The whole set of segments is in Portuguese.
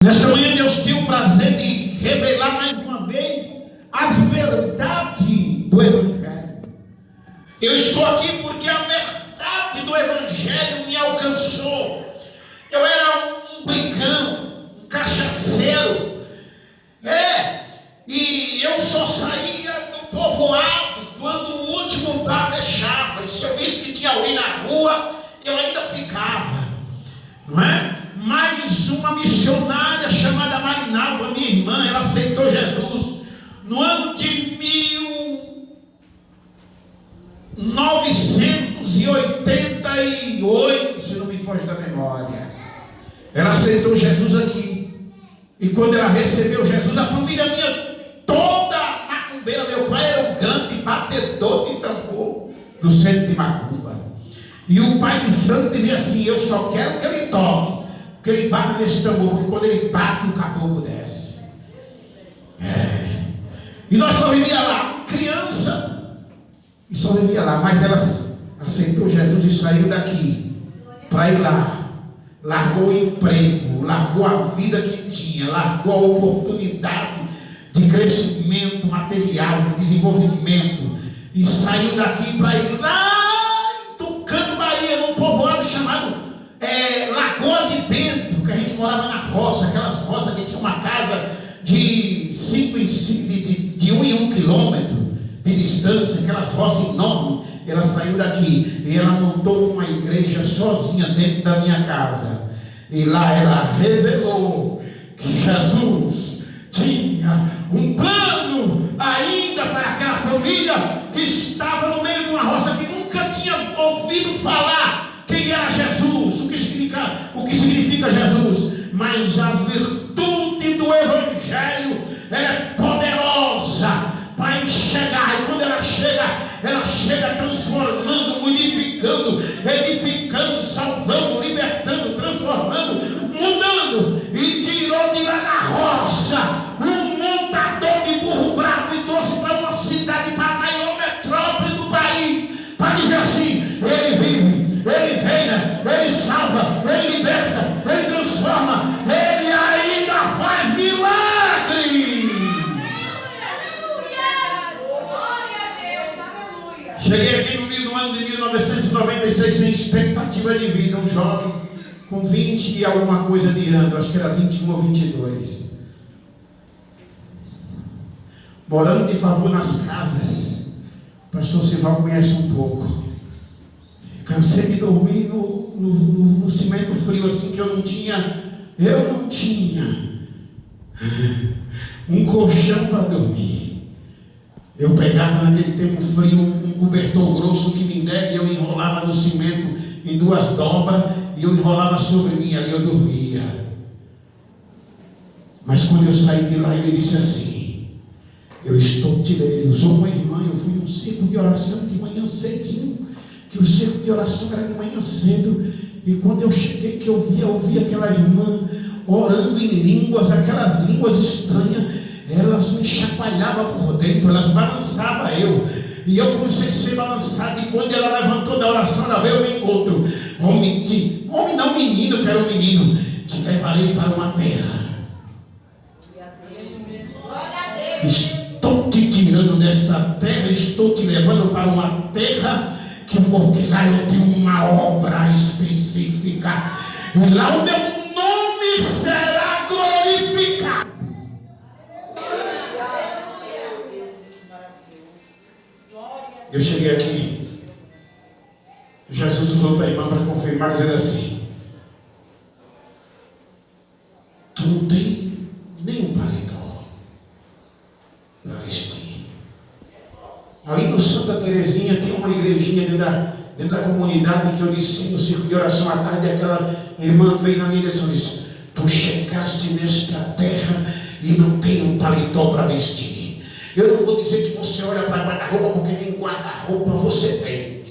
Nessa manhã Deus tem o prazer de revelar mais uma vez as verdades do Evangelho. Eu estou aqui porque a verdade do Evangelho me alcançou. Eu era um brigão, um cachaceiro, e eu só saía do povoado quando o último bar fechava. E se eu visse que tinha alguém na rua, eu ainda ficava, não é? Mas uma missionária chamada Marinalva, minha irmã, ela aceitou Jesus no ano de 1988, se não me foge da memória. Ela aceitou Jesus aqui. E quando ela recebeu Jesus, a família minha toda macumbeira. Meu pai era o grande batedor de tambor do centro de Macumba. E o pai de santo dizia assim: eu só quero que ele toque, que ele bata nesse tambor, porque quando ele bate, o caboclo desce. E nós só vivia lá, criança, e só vivia lá. Mas ela aceitou Jesus e saiu daqui para ir lá. Largou o emprego, largou a vida que tinha, largou a oportunidade de crescimento material, de desenvolvimento, e saiu daqui para ir lá em Tucano, Bahia, num povoado chamado Lagoa de Dentro, que a gente morava na roça, aquelas roças que tinha uma casa de 1 em 1 quilômetro de distância, aquelas roças enormes. Ela saiu daqui e ela montou uma igreja sozinha dentro da minha casa, e lá ela revelou que Jesus tinha um plano ainda para aquela família que estava no meio de uma roça, que nunca tinha ouvido falar quem era Jesus, o que significa Jesus. Mas a virtude do Evangelho é poderosa para enxergar. E quando ela chega transformando, modificando, edificando, salvando, libertando, transformando, mudando. E tirou de lá da roça um montador de burro bravo e trouxe para uma cidade, para a maior metrópole do país, para dizer assim: ele vive, ele reina, ele salva, ele liberta, ele transforma, ele ainda faz milagres. Cheguei aqui no ano de 1996 sem expectativa de vida, um jovem com 20 e alguma coisa de ano, acho que era 21 ou 22, morando de favor nas casas. O pastor Sival conhece um pouco. Cansei de dormir no cimento frio, assim, que eu não tinha um colchão para dormir. Eu pegava naquele tempo frio um cobertor grosso que me der, e eu enrolava no cimento em 2 dobras, e eu enrolava sobre mim, ali eu dormia. Mas quando eu saí de lá, ele disse assim: ele usou uma irmã, eu fui num ciclo de oração de manhã cedinho, que o ciclo de oração era de manhã cedo, e quando eu cheguei, que eu ouvi aquela irmã orando em línguas, aquelas línguas estranhas, elas me chacoalhavam por dentro, elas balançavam eu, e eu comecei a ser balançado. E quando ela levantou da oração, ela veio ao meu encontro: homem não, menino, que era um menino, te levarei para uma terra. Estou te tirando desta terra, estou te levando para uma terra porque lá eu tenho uma obra específica, e lá o meu nome será glorificado. Eu cheguei aqui, Jesus usou a irmã para confirmar, dizendo assim: tu não tem nenhum paletó para vestir. Ali no Santa Terezinha tem uma igrejinha dentro da comunidade que eu ensino no círculo de oração à tarde. E aquela irmã veio na minha direção e disse: tu chegaste nesta terra e não tem um paletó para vestir. Eu não vou dizer que você olha para guarda-roupa, porque nem guarda-roupa você tem,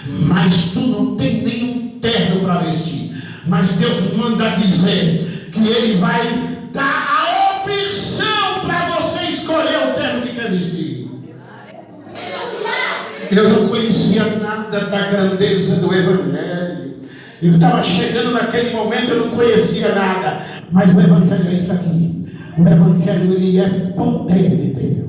mas tu não tem nenhum terno para vestir. Mas Deus manda dizer que Ele vai dar a opção para você escolher o terno que quer vestir. Eu não conhecia nada da grandeza do Evangelho. Eu estava chegando naquele momento, eu não conhecia nada. Mas o Evangelho é isso aqui. O Evangelho, ele é poder de Deus.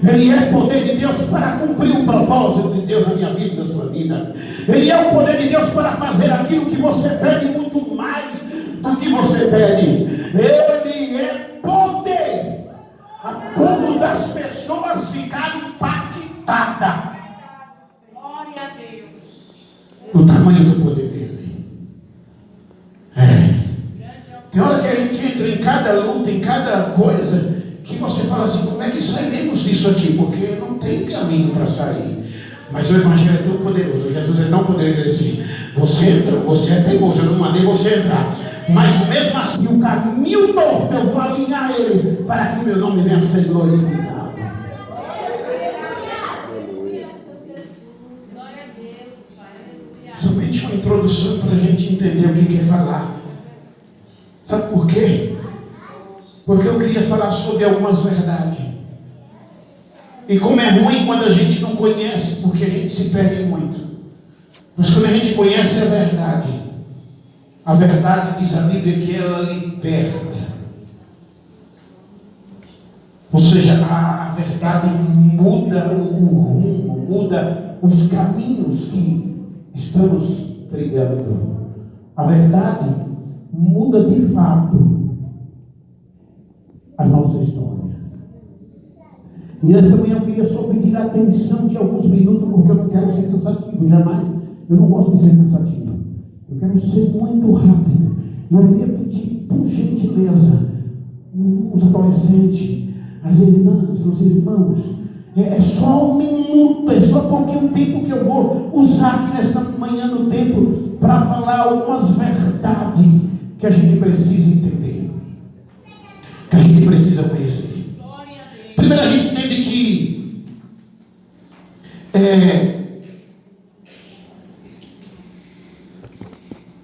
Ele é poder de Deus para cumprir o propósito de Deus na minha vida e na sua vida. Ele é o poder de Deus para fazer aquilo que você pede, muito mais do que você pede. Ele é poder a ponto das pessoas ficarem impactadas. Glória a Deus. O tamanho do poder dele. Tem hora que a gente entra em cada luta, em cada coisa, que você fala assim, como é que sairemos disso aqui? Porque não tem caminho para sair. Mas o Evangelho é tão poderoso, Jesus é tão poderoso assim, você entra, você é teimoso, eu não mandei você entrar. Mas mesmo assim, o caminho torto, eu vou alinhar ele, para que o meu nome venha a ser glorificado. Somente uma introdução para a gente entender o que quer falar. Sabe por quê? Porque eu queria falar sobre algumas verdades. E como é ruim quando a gente não conhece, porque a gente se perde muito. Mas quando a gente conhece a verdade diz a Bíblia que ela liberta. Ou seja, a verdade muda o rumo, muda os caminhos que estamos trilhando. A verdade muda de fato a nossa história. E esta manhã eu queria só pedir a atenção de alguns minutos, porque eu não quero ser cansativo, jamais. Eu não gosto de ser cansativo. Eu quero ser muito rápido. E eu queria pedir, por gentileza, os adolescentes, as irmãs, os irmãos, é só um minuto, é só pouquinho tempo que eu vou usar aqui nesta manhã no tempo para falar algumas verdades que a gente precisa entender, que a gente precisa conhecer. Primeiro a gente entende que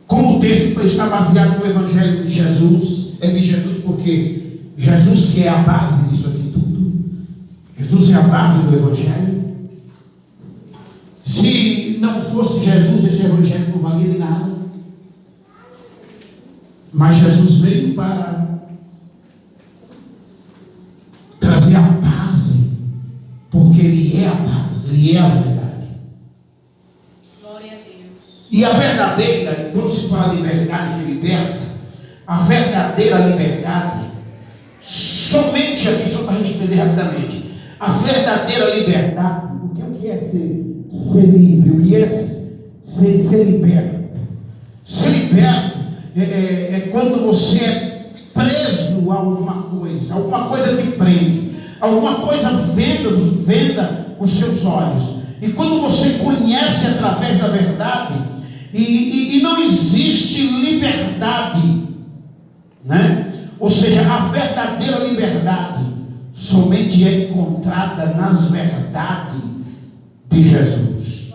como o texto está baseado no Evangelho de Jesus, é de Jesus porque Jesus que é a base disso aqui tudo. Jesus é a base do Evangelho. Se não fosse Jesus, esse Evangelho não valia de nada. Mas Jesus veio para trazer a base, porque Ele é a base, Ele é a verdade. Glória a Deus. E a verdadeira, quando se fala de verdade que liberta, a verdadeira liberdade, somente aqui, só para a gente entender rapidamente, a verdadeira liberdade, porque o que é ser livre, o que é ser liberto? Ser liberto é quando você é preso a alguma coisa te prende, alguma coisa venda os seus olhos. E quando você conhece através da verdade, e não existe liberdade, né? Ou seja, a verdadeira liberdade somente é encontrada nas verdades de Jesus.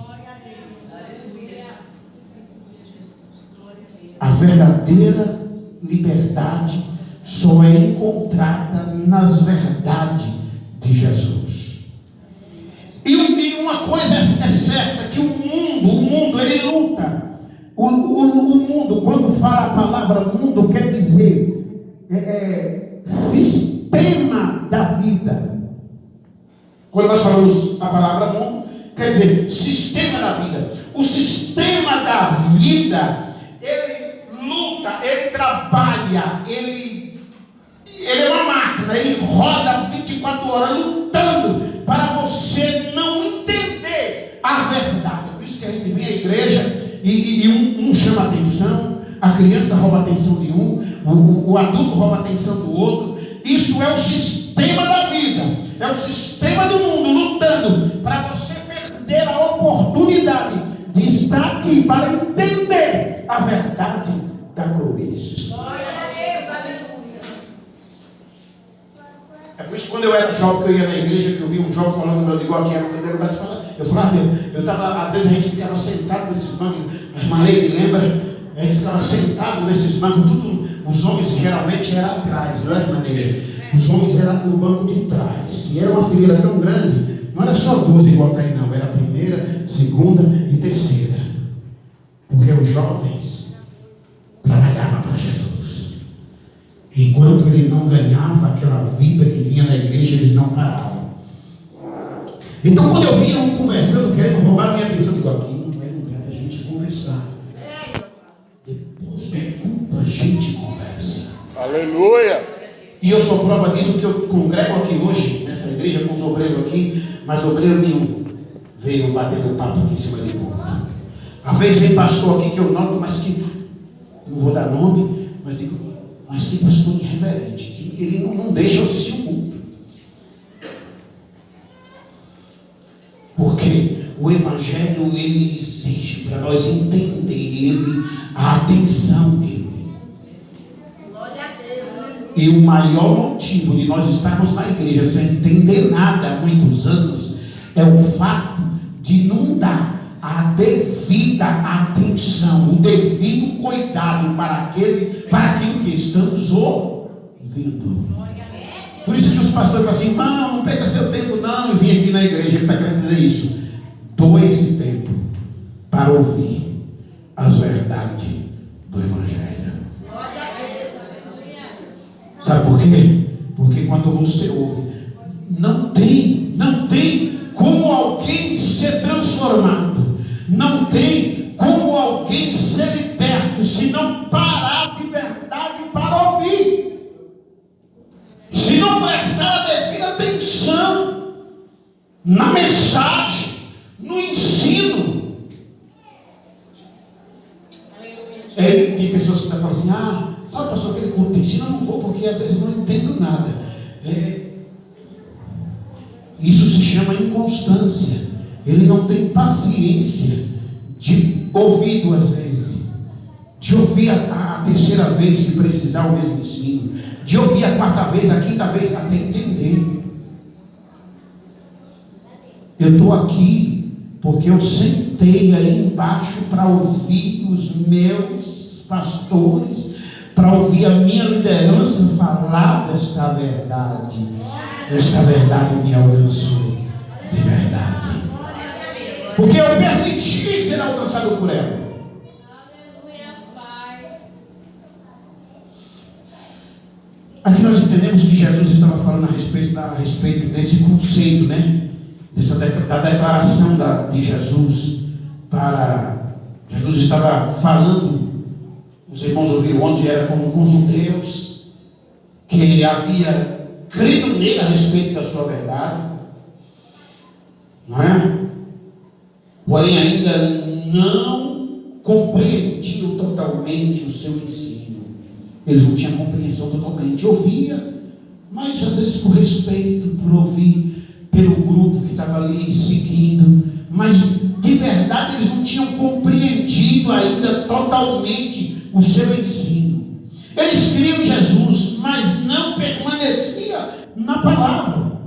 A verdadeira liberdade só é encontrada nas verdades de Jesus. E uma coisa é certa, que o mundo ele luta. O mundo, quando fala a palavra mundo, quer dizer sistema da vida. Quando nós falamos a palavra mundo, quer dizer sistema da vida. O sistema da vida, ele luta, ele trabalha, ele é uma máquina, ele roda 24 horas lutando para você não entender a verdade. Por isso que a gente vem à igreja e um chama a atenção, a criança rouba a atenção de um, o adulto rouba a atenção do outro. Isso é o sistema da vida, é o sistema do mundo lutando para você perder a oportunidade de estar aqui para entender a verdade da cruz. Glória a Deus, aleluia. É por isso que quando eu era jovem, que eu ia na igreja, que eu vi um jovem falando, eu digo aqui, era o lugar de falar. Eu falava, eu estava, às vezes a gente ficava sentado nesses bancos, a irmã Leide lembra? A gente ficava sentado nesses bancos, tudo, os homens geralmente eram atrás, não era, irmã Leide? Os homens eram no banco de trás. E era uma fileira tão grande, não era só 12 igual está aí não, era a primeira, segunda e terceira. Porque os jovens trabalhavam para Jesus. Enquanto ele não ganhava aquela vida que vinha na igreja, eles não paravam. Então, quando eu via um conversando, querendo roubar a minha atenção, eu digo, aqui não é lugar da gente conversar. Depois do culto, a gente conversa. Aleluia! E eu sou prova disso, que eu congrego aqui hoje, nessa igreja, com os obreiros aqui, mas obreiro nenhum veio batendo papo aqui em cima de mim. Às vezes tem pastor aqui que eu noto, mas que, não vou dar nome, mas digo, mas que pastor irreverente, que ele não deixa eu assistir o culto. Porque o Evangelho, ele exige para nós entender ele, a atenção dele. E o maior motivo de nós estarmos na igreja sem entender nada há muitos anos é o fato de não dar a devida atenção, o devido cuidado para aquilo que estamos ouvindo. Por isso que os pastores falam assim, não perca seu tempo não, e vim aqui na igreja. Ele está querendo dizer isso. Doe esse tempo para ouvir as verdades do Evangelho. Sabe por quê? Porque quando você ouve, não tem como alguém ser transformado, não tem como alguém ser liberto, se não parar de verdade para ouvir. Se não prestar a devida atenção na mensagem, no ensino. Tem pessoas que falam assim, sabe pastor, aquele culto de ensino eu não vou porque às vezes não entendo nada. Isso se chama inconstância. Ele não tem paciência de ouvir 2 vezes, de ouvir a terceira vez se precisar o mesmo ensino, de ouvir a 4ª vez, a 5ª vez, até entender. Eu estou aqui porque eu sentei aí embaixo para ouvir os meus pastores, para ouvir a minha liderança falar desta verdade. Esta verdade me alcançou de verdade, porque eu permiti ser alcançado por ela. Aqui nós entendemos que Jesus estava falando a respeito desse conceito, né? Da declaração de Jesus para... Jesus estava falando, os irmãos ouviram ontem, era com judeus, que havia crido nele a respeito da sua verdade, não é? Porém ainda não compreendiam totalmente o seu ensino. Eles não tinham compreensão totalmente. Ouvia, mas às vezes por respeito, por ouvir pelo grupo que estava ali seguindo, mas de verdade eles não tinham compreendido ainda totalmente o seu ensino. Eles criam em Jesus, mas não permanecia na palavra.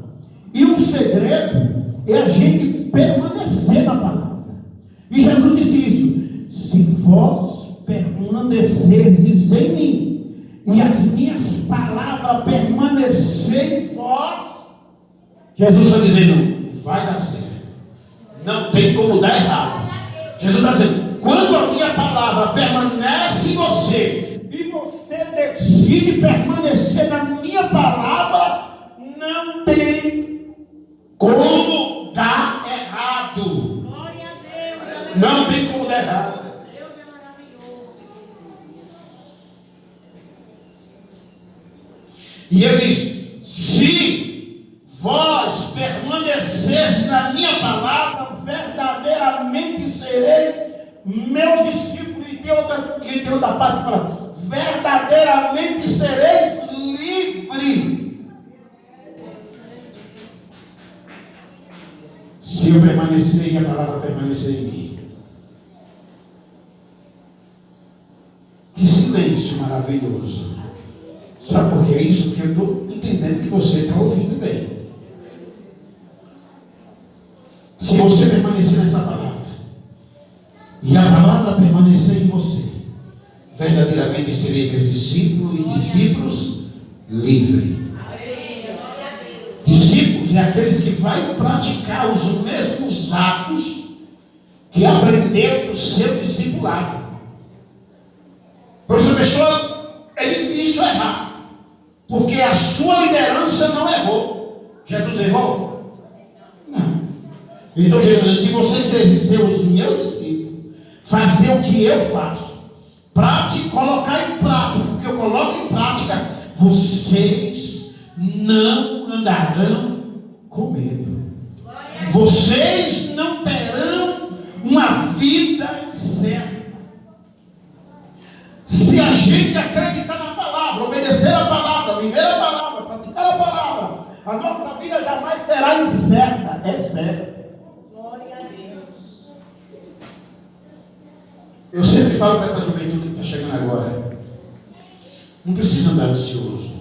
E o segredo é a gente permanecer na palavra. E Jesus disse isso: se vós permanecerdes em mim, e as minhas palavras permanecerem em vós, Jesus está dizendo, vai dar certo. Não tem como dar errado. Jesus está dizendo, quando a minha palavra permanece em você, e você decide permanecer na minha palavra, não tem como dar errado. Glória a Deus. Não tem como dar errado. Deus é maravilhoso. E ele diz, se vós permaneceres na minha palavra, verdadeiramente sereis meus discípulos. E tem outra parte que fala, verdadeiramente sereis livres. Se eu permanecer e a palavra permanecer em mim. Que silêncio maravilhoso. Sabe por que é isso? Porque eu estou entendendo que você está ouvindo bem. Se você permanecer nessa palavra, e a palavra permanecer em você, verdadeiramente serei meu discípulo e discípulos livres. Discípulos é aqueles que vão praticar os mesmos atos que aprendeu do seu discípulo discipulado. Por essa pessoa é difícil errar, porque a sua liderança não errou. Jesus errou? Não. Então Jesus disse: se vocês serem os meus discípulos, fazer o que eu faço, colocar em prática o que eu coloco em prática, vocês não andarão com medo. Vocês não terão uma vida incerta. Se a gente acreditar na palavra, obedecer a palavra, viver a palavra, praticar a palavra, a nossa vida jamais será incerta. É certo. Glória a Deus. Eu sempre falo para essa juventude que está chegando agora: não precisa andar ansioso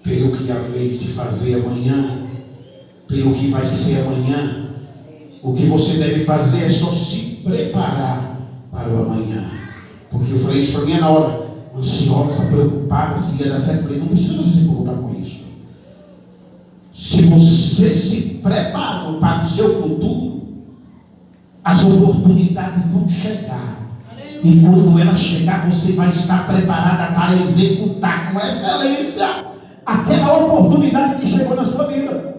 pelo que há vez de fazer amanhã, pelo que vai ser amanhã. O que você deve fazer é só se preparar para o amanhã. Porque eu falei isso para mim na hora, ansiosa, preocupada, se ia dar certo. Eu falei: não precisa se preocupar com isso. Se você se preparou para o seu futuro, as oportunidades vão chegar. E quando ela chegar, você vai estar preparada para executar com excelência aquela oportunidade que chegou na sua vida.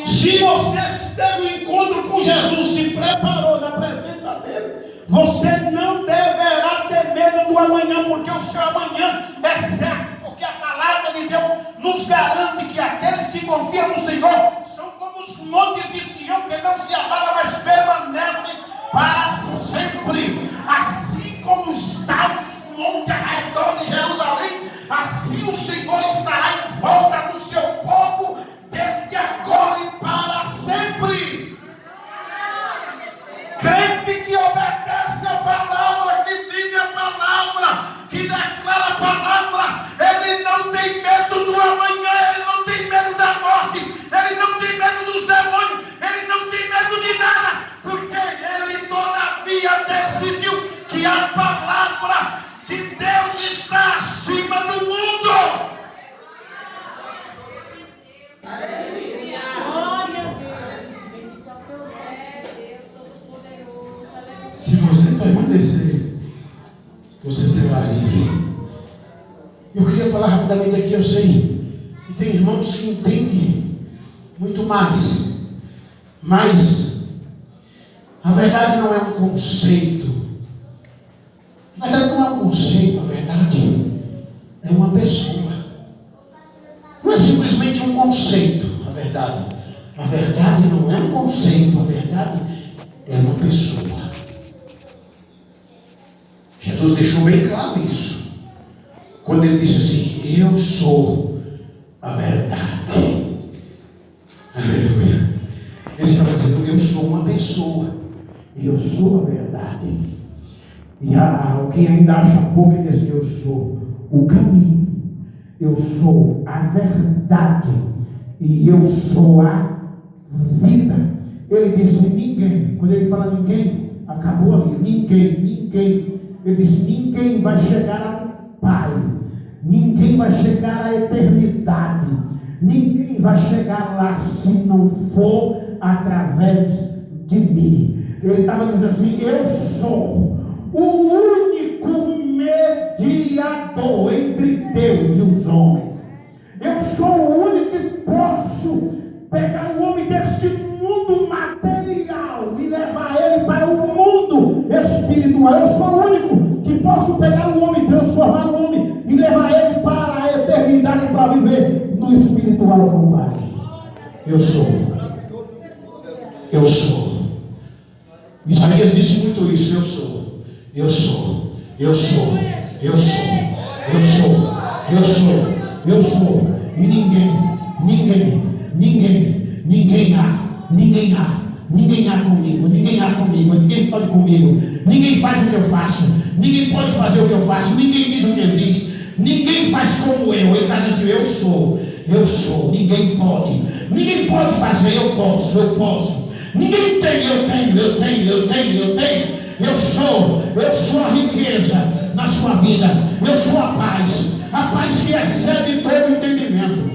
Se você teve um encontro com Jesus, se preparou na presença dele, você não deverá ter medo do amanhã, porque o seu amanhã é certo, porque a palavra de Deus nos garante que aqueles que confiam no Senhor são como os montes de Sião, que não se abalam, mas permanecem para sempre. Assim como está os montes ao redor de Jerusalém, assim o Senhor estará em volta do seu povo, desde agora e para sempre. Crente que obedece a palavra, que vive a palavra, que declara a palavra, ele não tem medo do amanhã, ele não tem medo da morte, ele não tem medo dos demônios, ele não tem medo de nada, porque ele todavia decidiu que a palavra de Deus está acima do mundo. Se você permanecer, você será livre. Eu queria falar rapidamente aqui. Eu sei que tem irmãos que entendem muito mais, mas a verdade não é um conceito. A verdade não é um conceito, a verdade é uma pessoa. Não é simplesmente um conceito, a verdade. A verdade não é um conceito, a verdade é uma pessoa. Jesus deixou bem claro isso, quando ele disse assim: eu sou a verdade. Aleluia. Ele estava dizendo: eu sou uma pessoa, eu sou a verdade. E alguém ainda acha pouco e diz que eu sou o caminho, eu sou a verdade e eu sou a vida. Ele disse: ninguém, quando ele fala ninguém, acabou ali, ninguém. Ele disse: ninguém vai chegar ao Pai, ninguém vai chegar à eternidade, ninguém vai chegar lá se não for através de mim. Ele estava dizendo assim: eu sou o único mediador entre Deus e os homens. Eu sou o único que posso pegar o homem deste mundo material e levar ele para o mundo espiritual. Eu sou o único que posso pegar o homem, transformar o homem e levar ele para a eternidade, para viver no espiritual com o Pai. Eu sou. Isaías disse muito isso: eu sou. E ninguém há comigo, ninguém pode comigo, ninguém faz o que eu faço, ninguém pode fazer o que eu faço, ninguém diz o que ele diz, ninguém faz como eu. Ele está dizendo: eu sou, ninguém pode fazer, eu posso, ninguém tem, eu tenho, eu sou a riqueza na sua vida, eu sou a paz que excede todo entendimento.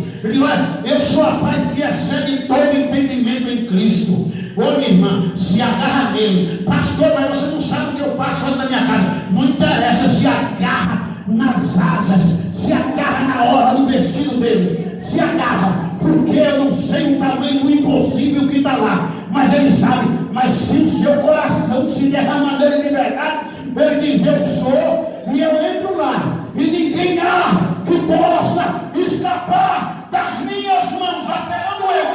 Eu sou a paz que excede todo entendimento em Cristo. Ô minha irmã, se agarra nele. Pastor, mas você não sabe o que eu passo ali na minha casa. Não interessa, se agarra nas asas, se agarra na hora do vestido dele. Se agarra, porque eu não sei o tamanho do impossível que está lá. Mas ele sabe, mas se o seu coração se derramar nele de verdade, ele diz, eu sou, e eu entro lá. E ninguém há que possa escapar das minhas mãos, aperando eu.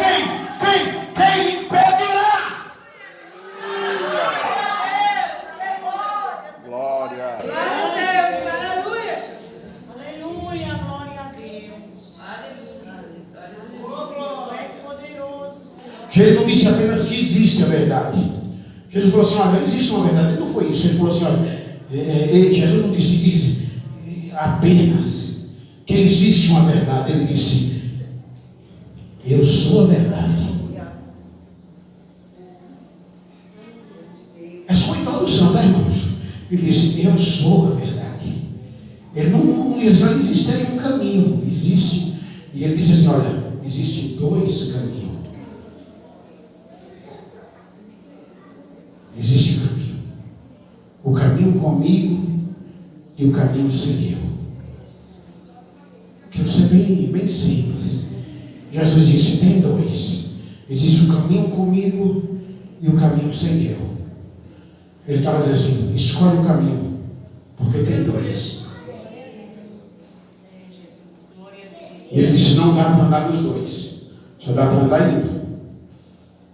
Quem impedirá? Glória. Glória a Deus, aleluia. Aleluia, glória a Deus. Oh, glória, és poderoso, Senhor. Jesus não disse apenas que existe a verdade. Jesus falou assim, olha, existe uma verdade. Ele não foi isso. Ele falou assim, olha, Jesus não disse apenas que existe uma verdade. Ele disse, eu sou a verdade. É só a introdução, né, irmãos? Ele disse, eu sou a verdade. Ele não existe um caminho, existe. E ele disse assim, olha, existem dois caminhos. Existe um caminho. O caminho comigo e o caminho sem eu. Quero ser bem simples. Jesus disse, tem dois. Existe o caminho comigo e o caminho sem eu. Ele estava dizendo assim, escolhe o caminho, porque tem dois. E ele disse, não dá para andar nos dois, só dá para andar em um.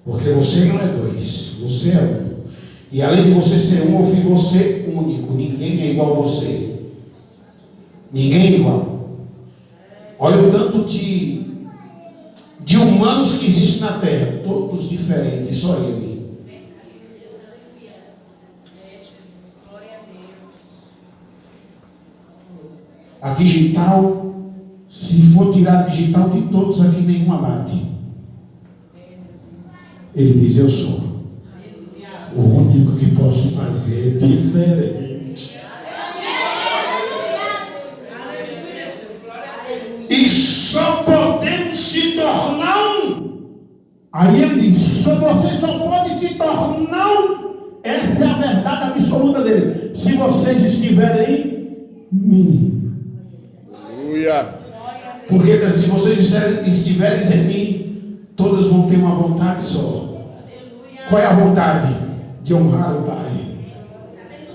Porque você não é dois, você é um. E além de você ser um, eu fiz você único. Ninguém é igual a você. Ninguém é igual. Olha o tanto de humanos que existem na terra, todos diferentes, só ele. A digital, se for tirar a digital de todos aqui, nenhuma bate. Ele diz, eu sou o único que posso fazer diferente. E só podemos se tornar um. Aí ele diz, vocês só podem se tornar um. Essa é a verdade absoluta dele. Se vocês estiverem em mim. Porque se vocês estiverem em mim, todos vão ter uma vontade só. Qual é a vontade? De honrar o Pai.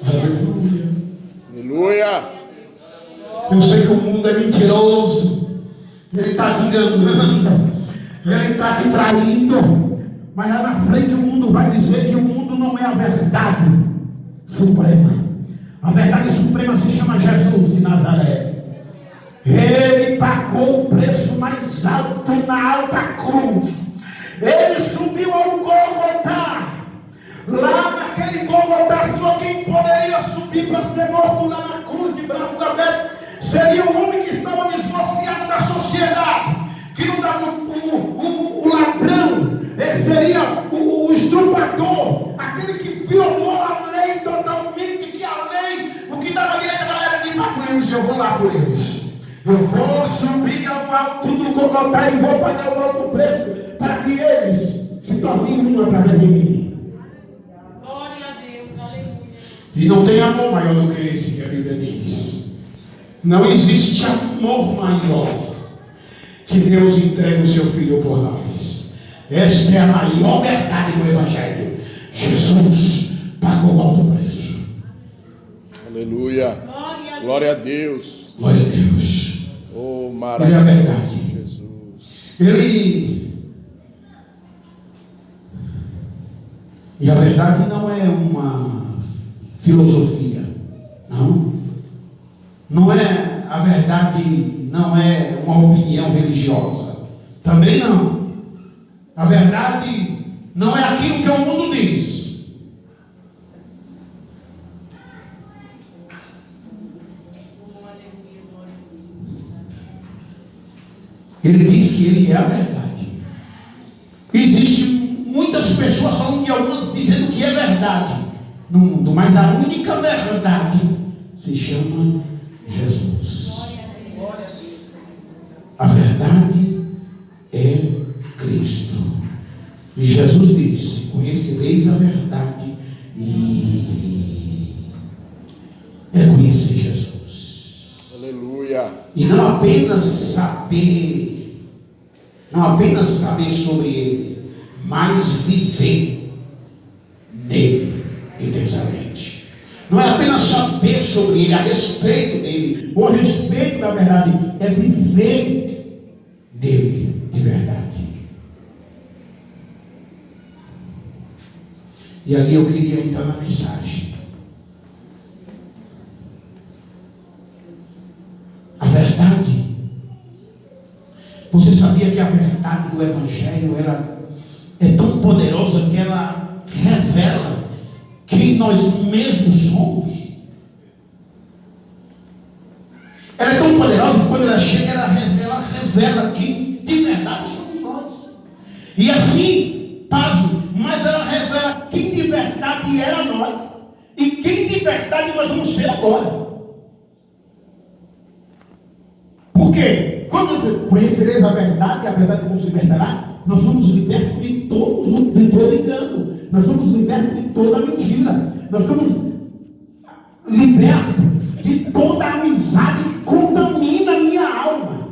Aleluia. Aleluia. Eu sei que o mundo é mentiroso. Ele está te enganando. Ele está te traindo. Mas lá na frente o mundo vai dizer que o mundo não é a verdade suprema. A verdade suprema se chama Jesus de Nazaré. Ele pagou o preço mais alto na alta cruz. Ele subiu ao Gólgota. Lá naquele Gólgota, só quem poderia subir para ser morto lá na cruz de braços abertos seria o homem que estava dissociado da sociedade, que não dava o ladrão, seria o estrupador, aquele que violou a lei totalmente, que a lei, o que dava direito a galera de ir para eles, eu vou lá por eles. Eu vou subir ao alto do Gólgota e vou pagar o alto preço para que eles se tornem um através de mim. Glória a Deus, aleluia. E não tem amor maior do que esse que a Bíblia diz. Não existe amor maior que Deus entregue o seu Filho por nós. Esta é a maior verdade do Evangelho. Jesus pagou o alto preço. Aleluia. Glória a Deus. Glória a Deus. Oh, Ele é a maravilhoso verdade. Jesus. E a verdade não é uma filosofia. Não é a verdade, não é uma opinião religiosa. Também não. A verdade não é aquilo que o mundo diz. Ele diz que ele é a verdade. Existem muitas pessoas falando de algumas dizendo que é verdade no mundo, mas a única verdade se chama Jesus. A verdade é Cristo. E Jesus disse: conhecereis a verdade. E é conhecer Jesus. Aleluia. E não apenas saber sobre Ele, mas viver nele intensamente. Não é apenas saber sobre Ele, a respeito dele, ou a respeito da verdade, é viver nele de verdade. E ali eu queria entrar na mensagem. A verdade. Você sabia que a verdade do Evangelho é tão poderosa que ela revela quem nós mesmos somos? Ela é tão poderosa que quando ela chega, ela revela quem de verdade somos nós. E assim, pasme, mas ela revela quem de verdade era nós e quem de verdade nós vamos ser agora. Por quê? Quando conhecereis a verdade vos libertará. Nós somos libertos de todo engano. Nós somos libertos de toda mentira. Nós somos libertos de toda amizade que contamina a minha alma.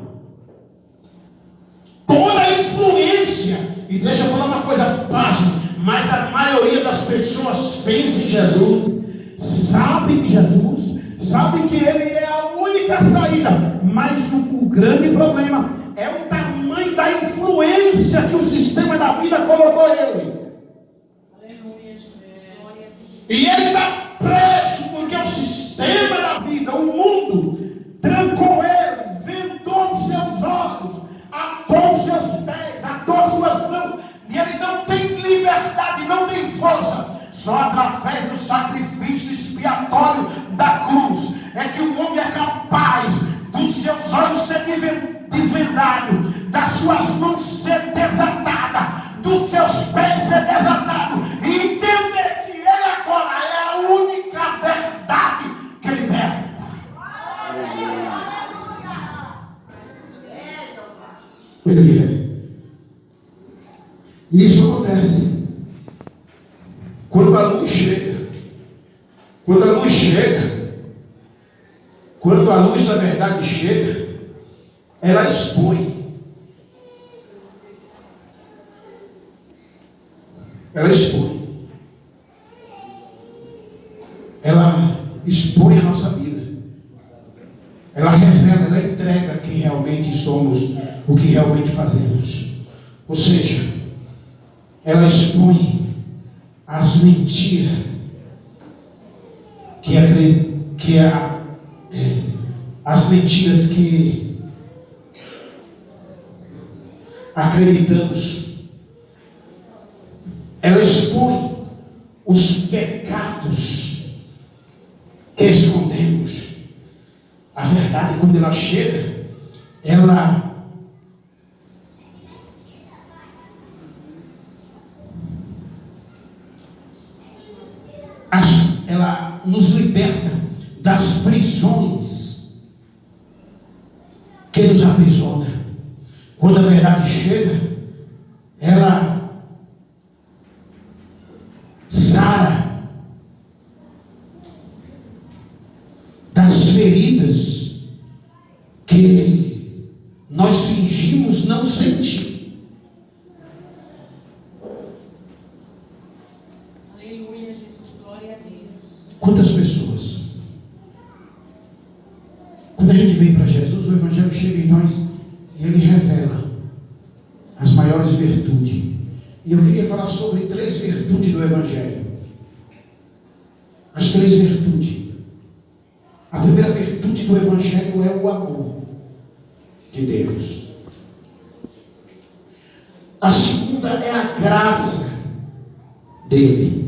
Toda a influência. E deixa eu falar uma coisa, pasme, mas a maioria das pessoas pensa em Jesus, sabe de Jesus, sabe que Ele é a única saída, mas o grande problema é o tamanho da influência que o sistema da vida colocou ele. Aleluia, Jesus. E ele está preso porque o sistema da vida, o mundo, trancou ele, vendou os seus olhos, atou os seus pés, atou as suas mãos, e ele não tem liberdade, não tem força. Só através do sacrifício expiatório da cruz é que o homem é capaz dos seus olhos ser desvendados, das suas mãos ser desatadas, dos seus pés ser desatados, e entender que Ele agora é a única verdade que liberta. Ele é. E isso acontece quando a luz chega. Quando a luz chega, quando a luz da verdade chega, ela expõe. Ela expõe. Ela expõe a nossa vida. Ela revela, ela entrega quem realmente somos, o que realmente fazemos. Ou seja, ela expõe as mentiras as mentiras que acreditamos. Ela expõe os pecados que escondemos. A verdade, quando ela chega, ela nos liberta das prisões que nos aprisiona. Quando a verdade chega, ela sara das feridas que nós fingimos não sentir. Quantas pessoas, quando a gente vem para Jesus, o Evangelho chega em nós e ele revela as maiores virtudes. E eu queria falar sobre 3 virtudes do Evangelho. As 3 virtudes. A primeira virtude do Evangelho é o amor de Deus. A segunda é a graça dele.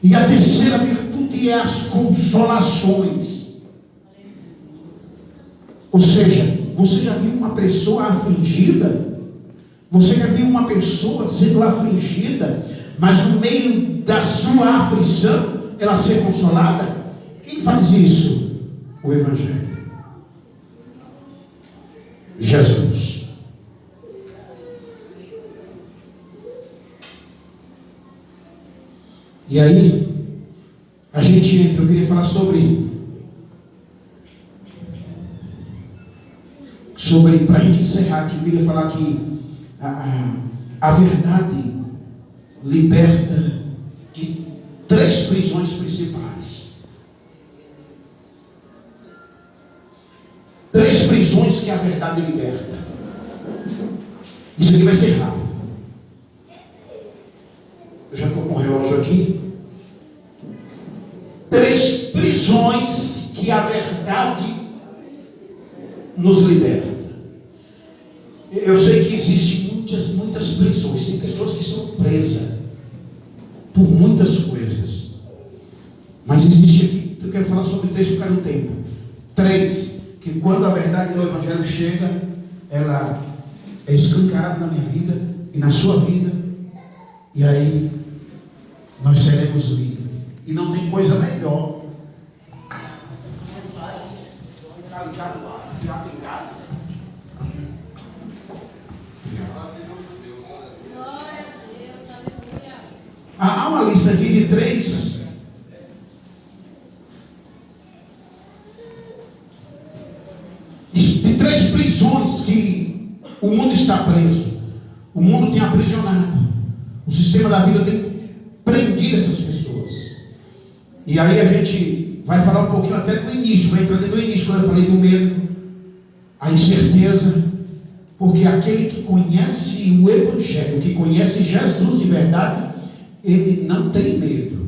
E a terceira virtude é as consolações. Ou seja, você já viu uma pessoa afligida? Você já viu uma pessoa sendo afligida, mas no meio da sua aflição, ela ser consolada? Quem faz isso? O Evangelho. Jesus. E aí, a gente entra, eu queria falar sobre para a gente encerrar aqui, eu queria falar que a verdade liberta de 3 prisões principais. 3 prisões que a verdade liberta. Isso aqui vai ser rápido. Eu já estou com o relógio aqui. 3 prisões que a verdade nos liberta. Eu sei que existem muitas prisões. Tem pessoas que são presas por muitas coisas. Mas existe aqui, eu quero falar sobre 3 por causa do tempo. 3, que quando a verdade do Evangelho chega, ela é escancarada na minha vida e na sua vida. E aí nós seremos livres. E não tem coisa melhor. Há uma lista aqui de 3 prisões que o mundo está preso. O mundo tem aprisionado. O sistema da vida tem prendido essas pessoas. E aí a gente vai falar um pouquinho até do início, vai entrar dentro do início, quando eu falei do medo, a incerteza, porque aquele que conhece o Evangelho, que conhece Jesus de verdade, ele não tem medo.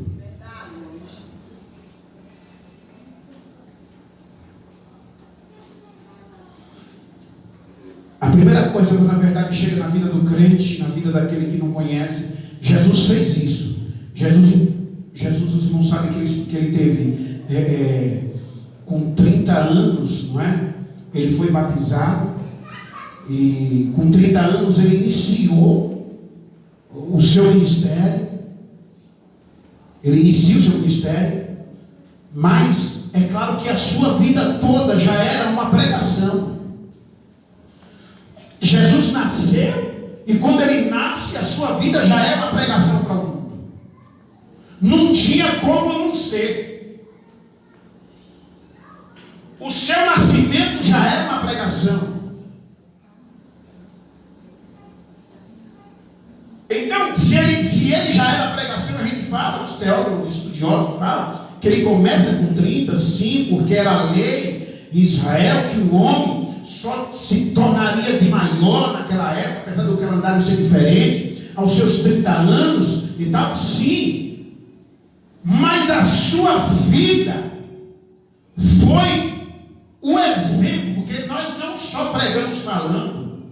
A primeira coisa, quando a verdade chega na vida do crente, na vida daquele que não conhece, Jesus fez isso. Jesus, os irmãos sabem que ele teve com 30 anos, não é? Ele foi batizado e com 30 anos ele iniciou o seu ministério. Ele inicia o seu ministério, mas é claro que a sua vida toda já era uma pregação. Jesus nasceu e quando ele nasce, a sua vida já é uma pregação para o mundo. Não tinha como não ser. O seu nascimento já é uma pregação. Então, se ele já era pregação, a gente fala, os teólogos, os estudiosos falam, que ele começa com 30, sim, porque era a lei em Israel, que o homem só se tornaria de maior naquela época, apesar do calendário ser diferente, aos seus 30 anos e tal, sim. Mas a sua vida foi o exemplo, porque nós não só pregamos falando,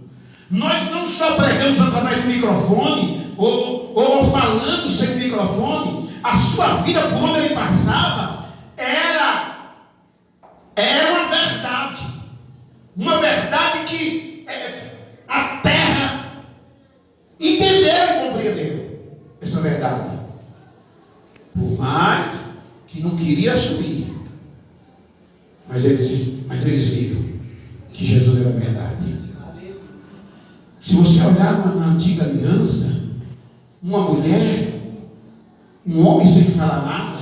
nós não só pregamos através do microfone, ou falando sem microfone. A sua vida, por onde ele passava, era uma verdade que a terra entendeu e compreendeu essa verdade. Por mais que não queria assumir, mas eles viram que Jesus era a verdade. Se você olhar na antiga aliança, uma mulher, um homem sem falar nada,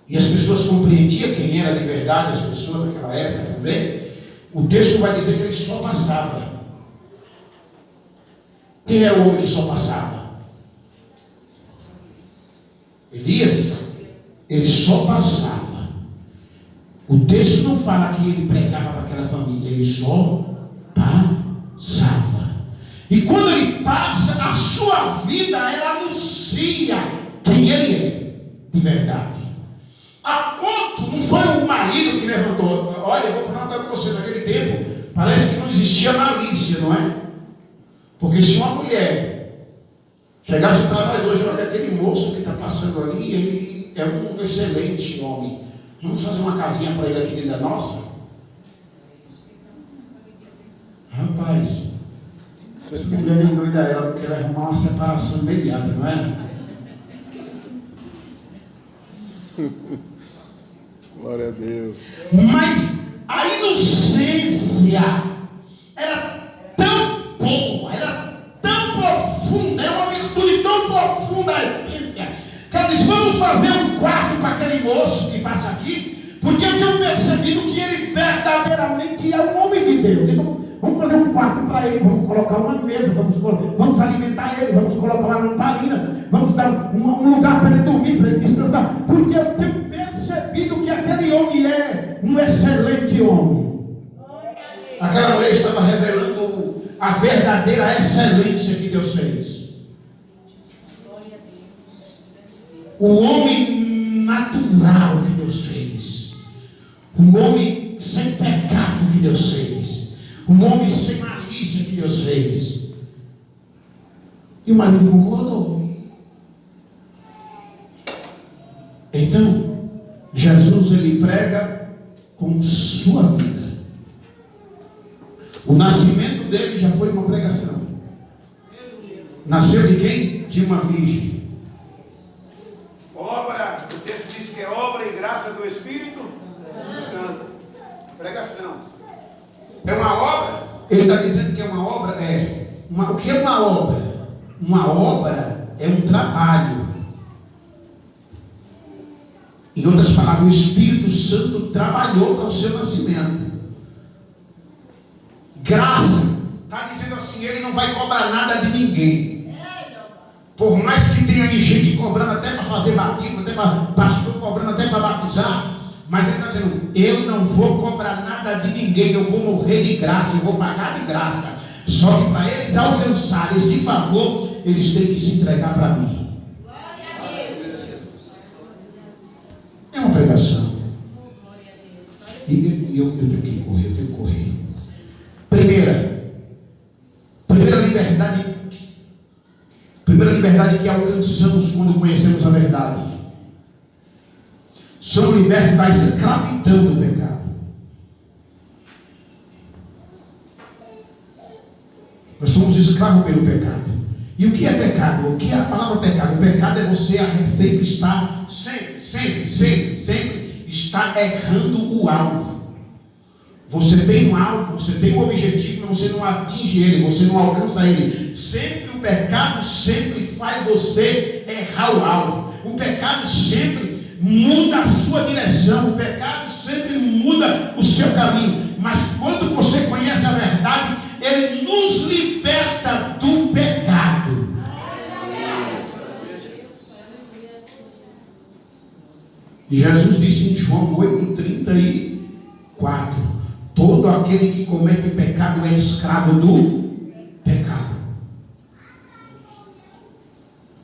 e as pessoas compreendiam quem era de verdade, as pessoas naquela época também, o texto vai dizer que ele só passava. Quem era o homem que só passava? Elias, ele só passava. O texto não fala que ele pregava para aquela família, ele só passava. E quando ele passa, a sua vida, ela anuncia quem ele é, de verdade. A ponto, não foi o marido que levantou. Olha, eu vou falar uma coisa para você, naquele tempo, parece que não existia malícia, não é? Porque se uma mulher chegasse para nós hoje, olha, aquele moço que está passando ali, ele é um excelente homem. Vamos fazer uma casinha para ele aqui dentro da nossa? Rapaz, essa mulher endoida ela porque ela arrumar uma separação imediata, não é? Glória a Deus. Mas a inocência era tão boa, era tão profunda, é uma virtude tão profunda a essência, verdadeiramente é um homem de Deus. Então, vamos fazer um quarto para ele, vamos colocar uma mesa, vamos alimentar ele, vamos colocar uma lamparina, vamos dar um lugar para ele dormir, para ele descansar. Porque eu tenho percebido que aquele homem é um excelente homem. Aquela mulher estava revelando a verdadeira excelência que Deus fez. O homem natural que Deus fez. O homem sem pecado que Deus fez. O homem sem malícia que Deus fez. E o marido concordou. Então, Jesus ele prega com sua vida. O nascimento dele já foi uma pregação. Nasceu de quem? De uma virgem. Obra, o texto diz que é obra e graça do Espírito Santo. Pregação. É uma obra? Ele está dizendo que é uma obra? O que é uma obra? Uma obra é um trabalho. Em outras palavras, o Espírito Santo trabalhou para o seu nascimento. Graça, está dizendo assim, ele não vai cobrar nada de ninguém. Por mais que tenha aí gente cobrando até para fazer batismo, até para pastor cobrando até para batizar, mas ele está dizendo, eu não vou cobrar nada de ninguém, eu vou morrer de graça, eu vou pagar de graça. Só que para eles alcançarem esse favor, eles têm que se entregar para mim. É uma pregação. E eu tenho que correr. Primeira liberdade que alcançamos quando conhecemos a verdade. Somos libertos da escravidão do pecado. Nós somos escravos pelo pecado. E o que é pecado? O que é a palavra pecado? O pecado é você sempre estar, sempre está errando o alvo. Você tem um alvo, você tem um objetivo, mas você não atinge ele, você não alcança ele. Sempre o pecado sempre faz você errar o alvo. O pecado sempre muda a sua direção, o pecado sempre muda o seu caminho. Mas quando você conhece a verdade, ele nos liberta do pecado. E Jesus disse em João 8:34: todo aquele que comete pecado é escravo do pecado.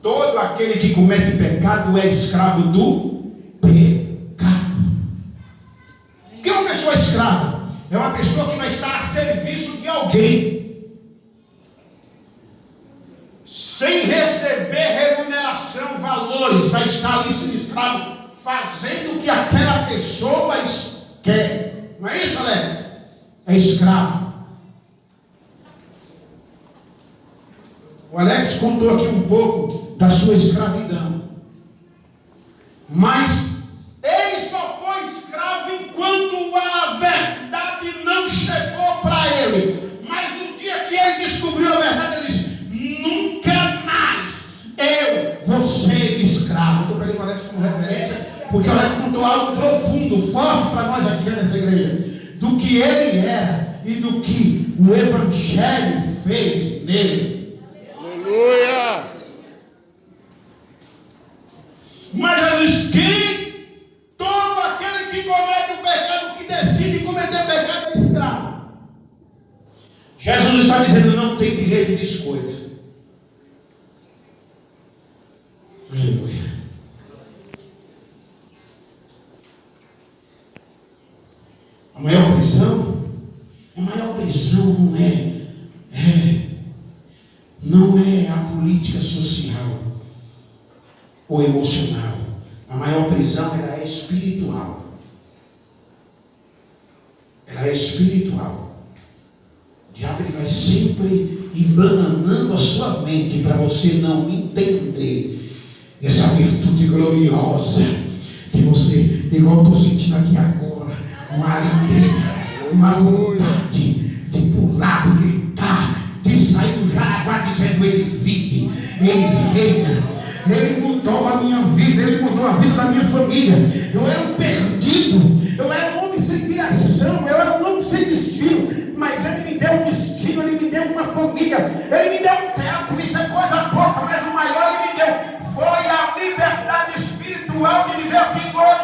Todo aquele que comete pecado é escravo do pecado. O que é uma pessoa escrava? É uma pessoa que vai estar a serviço de alguém, sem receber remuneração, valores, vai estar ali sendo escravo, fazendo o que aquela pessoa quer. Não é isso, Alex? É escravo. O Alex contou aqui um pouco da sua escravidão. Mas ele só foi escravo enquanto a verdade não chegou para ele. Mas no dia que ele descobriu a verdade, ele disse: nunca mais eu vou ser escravo. Estou pegando o Alex como referência, porque o Alex contou algo profundo, forte para nós aqui dentro dessa igreja, do que ele era e do que o Evangelho fez nele. Aleluia! Mas Jesus, todo aquele que comete o pecado, que decide cometer o pecado, é escravo. Jesus está dizendo: não tem direito de escolha. Aleluia. A maior prisão não é a política social ou emocional. A maior prisão, ela é espiritual. Ela é espiritual. O diabo ele vai sempre embananando a sua mente para você não entender essa virtude gloriosa que você, igual eu estou sentindo aqui agora, uma alegria, uma vontade de pular, de gritar, de sair do Jaraguá dizendo: ele vive, ele reina, ele mudou a minha vida, ele mudou a vida da minha família. Eu era um perdido, eu era um homem sem direção, eu era um homem sem dia. Ele me deu um tempo, isso é coisa pouca, mas o maior ele me deu foi a liberdade espiritual de dizer assim, glória